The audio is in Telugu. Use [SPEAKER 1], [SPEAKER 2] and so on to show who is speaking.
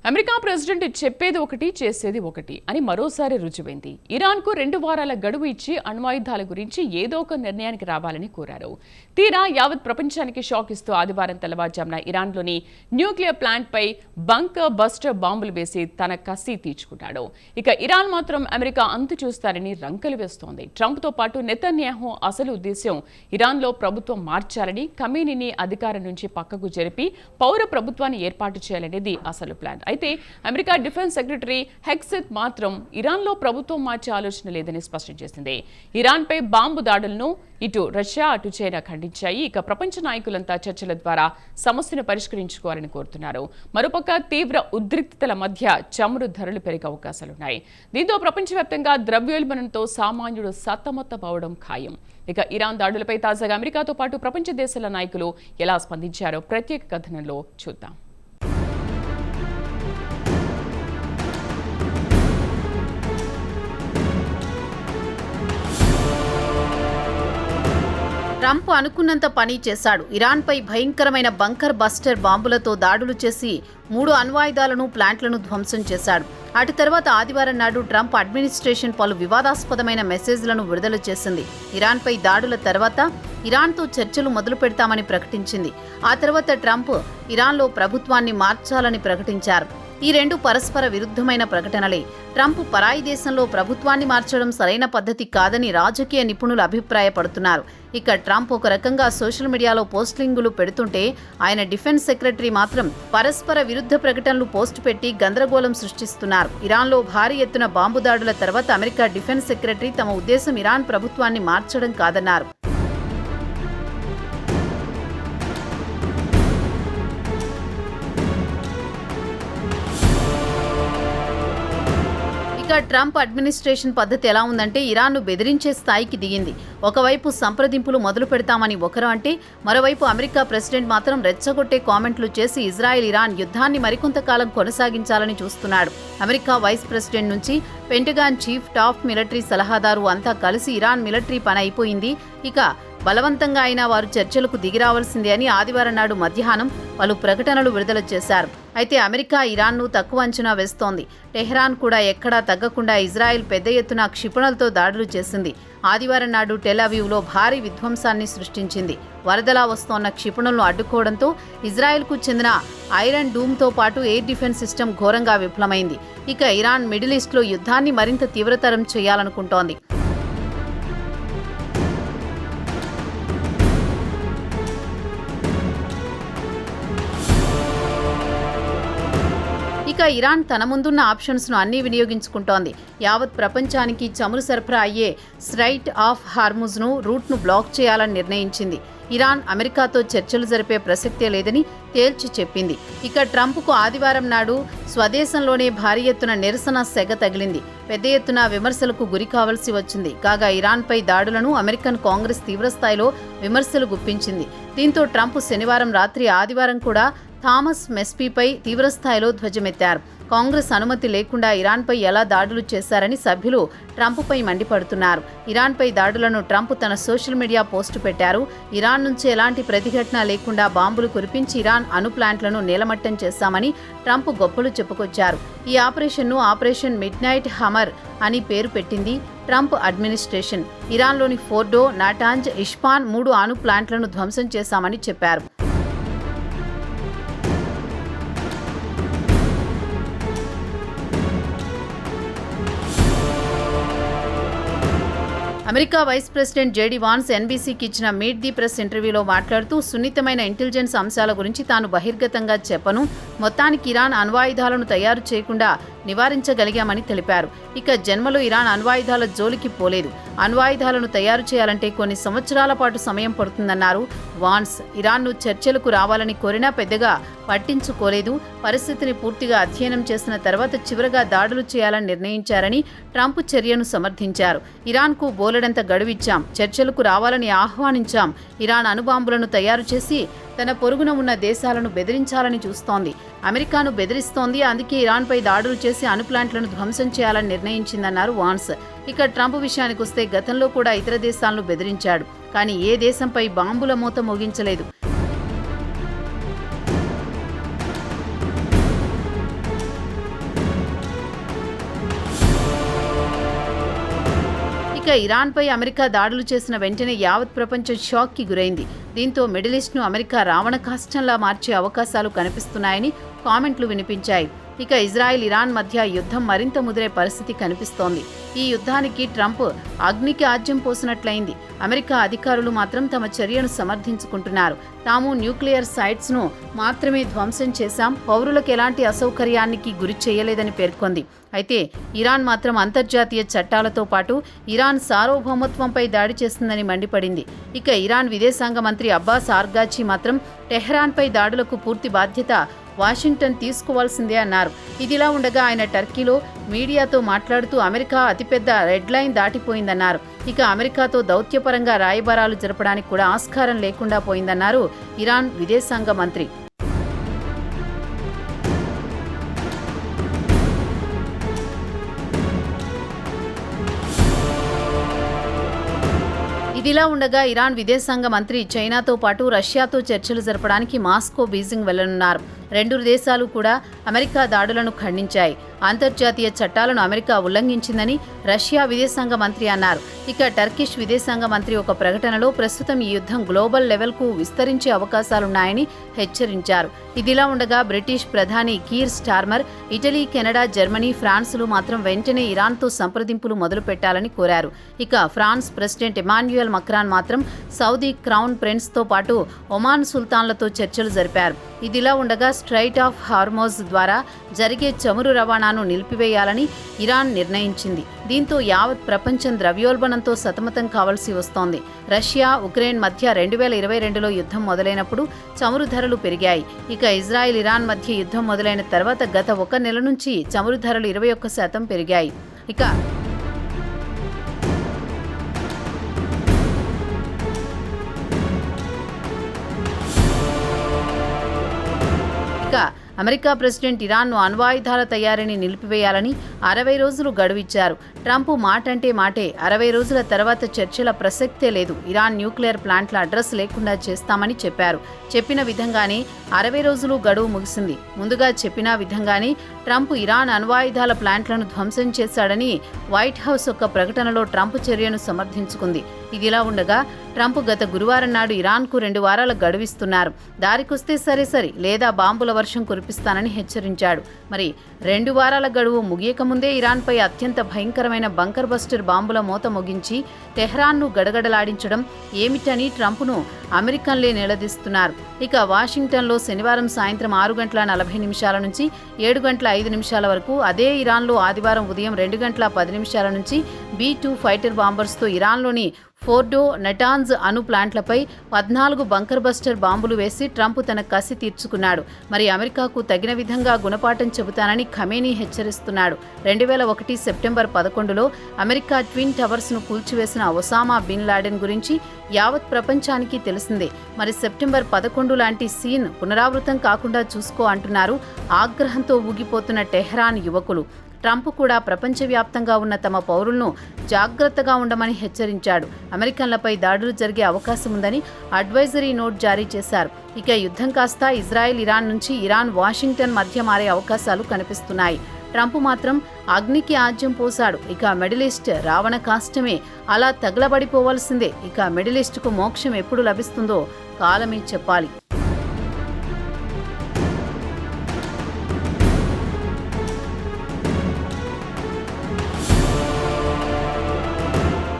[SPEAKER 1] అమెరికా ప్రెసిడెంట్ చెప్పేది ఒకటి చేసేది ఒకటి అని మరోసారి రుజువైంది. ఇరాన్కు 2 వారాల గడువు ఇచ్చి అణ్వాయుధాల గురించి ఏదో ఒక నిర్ణయానికి రావాలని కోరారు. తీరా యావత్ ప్రపంచానికి షాక్ ఇస్తూ ఆదివారం తెల్లవారుజామున ఇరాన్లోని న్యూక్లియర్ ప్లాంట్పై బంకర్ బస్టర్ బాంబులు వేసి తన కసి తీర్చుకున్నాడు. ఇక ఇరాన్ మాత్రం అమెరికా అంతు చూస్తారని రంకెలు వేస్తోంది. ట్రంప్తో పాటు నెతన్యాహు అసలు ఉద్దేశ్యం ఇరాన్లో ప్రభుత్వం మార్చాలని, ఖమేనీని అధికారం నుంచి పక్కకు జరిపి పౌర ప్రభుత్వాన్ని ఏర్పాటు చేయాలనేది అసలు ప్లాన్. అయితే అమెరికా డిఫెన్స్ సెక్రటరీ హెక్సెత్ మాత్రం ఇరాన్లో ప్రభుత్వం మార్చే ఆలోచన లేదని స్పష్టం చేసింది. ఇరాన్పై బాంబు దాడులను ఇటు రష్యా అటు చైనా ఖండించాయి. ఇక ప్రపంచ నాయకులంతా చర్చల ద్వారా సమస్యను పరిష్కరించుకోవాలని కోరుతున్నారు. మరోపక్క తీవ్ర ఉద్రిక్తతల మధ్య చమురు ధరలు పెరిగే అవకాశాలున్నాయి. దీంతో ప్రపంచవ్యాప్తంగా ద్రవ్యోల్బణంతో సామాన్యుడు సతమతమవడం ఖాయం. ఇక ఇరాన్ దాడులపై తాజాగా అమెరికాతో పాటు ప్రపంచ దేశాల నాయకులు ఎలా స్పందించారో ప్రత్యేక కథనంలో చూద్దాం.
[SPEAKER 2] ట్రంప్ అనుకున్నంత పని చేశాడు. ఇరాన్పై భయంకరమైన బంకర్ బస్టర్ బాంబులతో దాడులు చేసి 3 అణ్వాయుధాలను ప్లాంట్లను ధ్వంసం చేశాడు. అటు తర్వాత ఆదివారం నాడు ట్రంప్ అడ్మినిస్ట్రేషన్ పలు వివాదాస్పదమైన మెసేజ్లను విడుదల చేసింది. ఇరాన్పై దాడుల తర్వాత ఇరాన్తో చర్చలు మొదలు పెడతామని ప్రకటించింది. ఆ తర్వాత ట్రంప్ ఇరాన్లో ప్రభుత్వాన్ని మార్చాలని ప్రకటించారు. ఈ 2 పరస్పర విరుద్ధమైన ప్రకటనలే. ట్రంప్ పరాయి దేశంలో ప్రభుత్వాన్ని మార్చడం సరైన పద్ధతి కాదని రాజకీయ నిపుణులు అభిప్రాయపడుతున్నారు. ఇక ట్రంప్ ఒక రకంగా సోషల్ మీడియాలో పోస్టింగులు పెడుతుంటే ఆయన డిఫెన్స్ సెక్రటరీ మాత్రం పరస్పర విరుద్ధ ప్రకటనలు పోస్టు పెట్టి గందరగోళం సృష్టిస్తున్నారు. ఇరాన్లో భారీ ఎత్తున బాంబు దాడుల తర్వాత అమెరికా డిఫెన్స్ సెక్రటరీ తమ ఉద్దేశం ఇరాన్ ప్రభుత్వాన్ని మార్చడం కాదన్నారు. ఇక ట్రంప్ అడ్మినిస్ట్రేషన్ పద్ధతి ఎలా ఉందంటే ఇరాన్ను బెదిరించే స్థాయికి దిగింది. ఒకవైపు సంప్రదింపులు మొదలు పెడతామని ఒకరు అంటే, మరోవైపు అమెరికా ప్రెసిడెంట్ మాత్రం రెచ్చగొట్టే కామెంట్లు చేసి ఇజ్రాయెల్ ఇరాన్ యుద్ధాన్ని మరికొంతకాలం కొనసాగించాలని చూస్తున్నాడు. అమెరికా వైస్ ప్రెసిడెంట్ నుంచి పెంటగాన్ చీఫ్ టాప్ మిలిటరీ సలహాదారు అంతా కలిసి ఇరాన్ మిలిటరీ పని అయిపోయింది, ఇక బలవంతంగా అయినా వారు చర్చలకు దిగిరావాల్సిందే అని ఆదివారం నాడు మధ్యాహ్నం పలు ప్రకటనలు విడుదల చేశారు. అయితే అమెరికా ఇరాన్ను తక్కువ అంచనా వేస్తోంది. టెహ్రాన్ కూడా ఎక్కడా తగ్గకుండా ఇజ్రాయెల్ పెద్ద ఎత్తున క్షిపణులతో దాడులు చేసింది. ఆదివారం నాడు టెల్ అవీవ్లో భారీ విధ్వంసాన్ని సృష్టించింది. వరదలా వస్తోన్న క్షిపణులను అడ్డుకోవడంతో ఇజ్రాయెల్కు చెందిన ఐరన్ డూమ్తో పాటు ఎయిర్ డిఫెన్స్ సిస్టమ్ ఘోరంగా విఫలమైంది. ఇక ఇరాన్ మిడిల్ ఈస్ట్లో యుద్ధాన్ని మరింత తీవ్రతరం చేయాలనుకుంటోంది. ఇక ఇరాన్ తన ముందున్న ఆప్షన్స్ను అన్నీ వినియోగించుకుంటోంది. యావత్ ప్రపంచానికి చమురు సరఫరా అయ్యే స్ట్రైట్ ఆఫ్ హార్ముజ్ను రూట్ను బ్లాక్ చేయాలని నిర్ణయించింది. ఇరాన్ అమెరికాతో చర్చలు జరిపే ప్రసక్తే లేదని తేల్చి చెప్పింది. ఇక ట్రంప్కు ఆదివారం నాడు స్వదేశంలోనే భారీ ఎత్తున నిరసన సెగ తగిలింది. పెద్ద ఎత్తున విమర్శలకు గురి కావాల్సి వచ్చింది. కాగా ఇరాన్పై దాడులను అమెరికన్ కాంగ్రెస్ తీవ్రస్థాయిలో విమర్శలు గుప్పించింది. దీంతో ట్రంప్ శనివారం రాత్రి ఆదివారం కూడా థామస్ మెస్పీపై తీవ్రస్థాయిలో ధ్వజమెత్తారు. కాంగ్రెస్ అనుమతి లేకుండా ఇరాన్పై ఎలా దాడులు చేశారని సభ్యులు ట్రంప్పై మండిపడుతున్నారు. ఇరాన్పై దాడులను ట్రంప్ తన సోషల్ మీడియా పోస్టు పెట్టారు. ఇరాన్ నుంచి ఎలాంటి ప్రతిఘటన లేకుండా బాంబులు కురిపించి ఇరాన్ అణు ప్లాంట్లను నేలమట్టం చేశామని ట్రంప్ గొప్పలు చెప్పుకొచ్చారు. ఈ ఆపరేషన్ను ఆపరేషన్ మిడ్ నైట్ హమర్ అని పేరు పెట్టింది ట్రంప్ అడ్మినిస్ట్రేషన్. ఇరాన్లోని ఫోర్డో, నాటాంజ్, ఇష్ఫాన్ 3 అణు ప్లాంట్లను ధ్వంసం చేశామని చెప్పారు. America vice president JD Vance ఎన్బీసీకి ఇచ్చిన మీట్ ది ప్రెస్ ఇంటర్వ్యూలో మాట్లాడుతూ సున్నితమైన ఇంటెలిజెన్స్ అంశాల గురించి తాను బహిర్గతంగా చెప్పను, మొత్తానికి ఇరాన్ అణ్వాయుధాలను తయారు చేయకుండా నివారించగలిగామని తెలిపారు. ఇక జన్మలో ఇరాన్ అణ్వాయుధాల జోలికి పోలేదు. అణ్వాయుధాలను తయారు చేయాలంటే కొన్ని సంవత్సరాల పాటు సమయం పడుతుందన్నారు వాన్స్. ఇరాన్ను చర్చలకు రావాలని కోరినా పెద్దగా పట్టించుకోలేదు. పరిస్థితిని పూర్తిగా అధ్యయనం చేసిన తర్వాత చివరగా దాడులు చేయాలని నిర్ణయించారని ట్రంప్ చర్యను సమర్థించారు. ఇరాన్కు బోలెడంత గడువిచ్చాం, చర్చలకు రావాలని ఆహ్వానించాం. ఇరాన్ అణుబాంబులను తయారు చేసి తన పొరుగున ఉన్న దేశాలను బెదిరించాలని చూస్తోంది. అమెరికాను బెదిరిస్తోంది. అందుకే ఇరాన్పై దాడులు చేసి అణు ప్లాంట్లను ధ్వంసం చేయాలని నిర్ణయించిందన్నారు వాన్స్. ఇక ట్రంప్ విషయానికి వస్తే గతంలో కూడా ఇతర దేశాలను బెదిరించాడు, కానీ ఏ దేశంపై బాంబుల మోత మోగించలేదు. ఇక ఇరాన్పై అమెరికా దాడులు చేసిన వెంటనే యావత్ ప్రపంచం షాక్కి గురైంది. దీంతో మిడిల్ ఈస్ట్ను అమెరికా రావణ కాష్టంలా మార్చే అవకాశాలు కనిపిస్తున్నాయని కామెంట్లు వినిపించాయి. ఇక ఇజ్రాయెల్ ఇరాన్ మధ్య యుద్ధం మరింత ముదిరే పరిస్థితి కనిపిస్తోంది. ఈ యుద్ధానికి ట్రంప్ అగ్నికి ఆజ్యం పోసినట్లయింది. అమెరికా అధికారులు మాత్రం తమ చర్యను సమర్థించుకుంటున్నారు. తాము న్యూక్లియర్ సైట్స్ను మాత్రమే ధ్వంసం చేశాం, పౌరులకు ఎలాంటి అసౌకర్యానికి గురి చేయలేదని పేర్కొంది. అయితే ఇరాన్ మాత్రం అంతర్జాతీయ చట్టాలతో పాటు ఇరాన్ సార్వభౌమత్వంపై దాడి చేస్తుందని మండిపడింది. ఇక ఇరాన్ విదేశాంగ మంత్రి అబ్బాస్ ఆర్గాచి మాత్రం టెహ్రాన్పై దాడులకు పూర్తి బాధ్యత వాషింగ్టన్ తీసుకోవాల్సిందే అన్నారు. ఇదిలా ఉండగా ఆయన టర్కీలో మీడియాతో మాట్లాడుతూ అమెరికా అతిపెద్ద రెడ్ లైన్ దాటిపోయిందన్నారు. ఇక అమెరికాతో దౌత్యపరంగా రాయబారాలు జరపడానికి కూడా ఆస్కారం లేకుండా పోయిందన్నారు ఇరాన్ విదేశాంగ మంత్రి. ఇదిలా ఉండగా ఇరాన్ విదేశాంగ మంత్రి చైనాతో పాటు రష్యాతో చర్చలు జరపడానికి మాస్కో, బీజింగ్ వెళ్లనున్నారు. రెండు దేశాలు కూడా అమెరికా దాడులను ఖండించాయి. అంతర్జాతీయ చట్టాలను అమెరికా ఉల్లంఘించిందని రష్యా విదేశాంగ మంత్రి అన్నారు. ఇక టర్కిష్ విదేశాంగ మంత్రి ఒక ప్రకటనలో ప్రస్తుతం ఈ యుద్ధం గ్లోబల్ లెవెల్కు విస్తరించే అవకాశాలున్నాయని హెచ్చరించారు. ఇదిలా ఉండగా బ్రిటిష్ ప్రధాని Keir Starmer Italy, Canada, Germany, ఫ్రాన్స్లు మాత్రం వెంటనే ఇరాన్తో సంప్రదింపులు మొదలుపెట్టాలని కోరారు. ఇక ఫ్రాన్స్ ప్రెసిడెంట్ ఎమాన్యుయల్ మక్రాన్ మాత్రం సౌదీ క్రౌన్ ప్రిన్స్తో పాటు ఒమాన్ సుల్తాన్లతో చర్చలు జరిపారు. ఇదిలా ఉండగా స్ట్రైట్ ఆఫ్ హార్మోజ్ ద్వారా జరిగే చమురు రవాణాను నిలిపివేయాలని ఇరాన్ నిర్ణయించింది. దీంతో యావత్ ప్రపంచం ద్రవ్యోల్బణంతో సతమతం కావాల్సి వస్తోంది. రష్యా, ఉక్రెయిన్ మధ్య 2022లో యుద్ధం మొదలైనప్పుడు చమురు ధరలు పెరిగాయి. ఇక ఇజ్రాయెల్, ఇరాన్ మధ్య యుద్ధం మొదలైన తర్వాత గత 1 నెల నుంచి చమురు ధరలు 21% పెరిగాయి. ఇక అమెరికా ప్రెసిడెంట్ ఇరాన్ను అణ్వాయుధాల తయారీని నిలిపివేయాలని 60 రోజులు గడువిచ్చారు. ట్రంప్ మాట అంటే మాటే, 60 రోజుల తర్వాత చర్చల ప్రసక్తే లేదు, ఇరాన్ న్యూక్లియర్ ప్లాంట్ల అడ్రస్ లేకుండా చేస్తామని చెప్పారు. చెప్పిన విధంగానే 60 రోజులు గడువు ముగిసింది. ముందుగా చెప్పిన విధంగానే ట్రంప్ ఇరాన్ అణ్వాయుధాల ప్లాంట్లను ధ్వంసం చేశాడని వైట్ హౌస్ ఒక ప్రకటనలో ట్రంప్ చర్యను సమర్థించుకుంది. ఇదిలా ఉండగా ట్రంప్ గత గురువారం నాడు ఇరాన్కు 2 వారాల గడువిస్తున్నారు. దారికొస్తే సరే లేదా బాంబుల వర్షం కురిపిస్తానని హెచ్చరించాడు. మరి 2 వారాల గడువు ముగియకముందే ఇరాన్పై అత్యంత భయంకరమైన బంకర్ బస్టర్ బాంబుల మోత మోగించి టెహ్రాన్ను గడగడలాడించడం ఏమిటని ట్రంప్ను అమెరికన్లే నిలదీస్తున్నారు. ఇక వాషింగ్టన్లో శనివారం సాయంత్రం 6:40 నుంచి 7:05 వరకు, అదే ఇరాన్లో ఆదివారం ఉదయం 2:10 నుంచి B-2 ఫైటర్ బాంబర్స్తో ఇరాన్లోని ఫోర్డో, నటాన్స్ అణు ప్లాంట్లపై 14 బంకర్ బస్టర్ బాంబులు వేసి ట్రంప్ తన కసి తీర్చుకున్నాడు. మరి అమెరికాకు తగిన విధంగా గుణపాఠం చెబుతానని ఖమేనీ హెచ్చరిస్తున్నాడు. 2001 సెప్టెంబర్ 11లో అమెరికా ట్విన్ టవర్స్ను కూల్చివేసిన ఒసామా బిన్ లాడెన్ గురించి యావత్ ప్రపంచానికి తెలిసిందే. మరి సెప్టెంబర్ 11 లాంటి సీన్ పునరావృతం కాకుండా చూసుకో అంటున్నారు ఆగ్రహంతో ఊగిపోతున్న టెహ్రాన్ యువకులు. ట్రంప్ కూడా ప్రపంచవ్యాప్తంగా ఉన్న తమ పౌరులను జాగ్రత్తగా ఉండమని హెచ్చరించాడు. అమెరికన్లపై దాడులు జరిగే అవకాశం ఉందని అడ్వైజరీ నోట్ జారీ చేశారు. ఇక యుద్ధం కాస్త ఇజ్రాయెల్, ఇరాన్ నుంచి ఇరాన్, వాషింగ్టన్ మధ్య మారే అవకాశాలు కనిపిస్తున్నాయి. ట్రంప్ మాత్రం అగ్నికి ఆజ్యం పోశాడు. ఇక మిడిల్ ఈస్ట్ రావణ కాష్టమే, అలా తగలబడిపోవాల్సిందే. ఇక మిడిల్ ఈస్ట్కు మోక్షం ఎప్పుడు లభిస్తుందో కాలమే చెప్పాలి.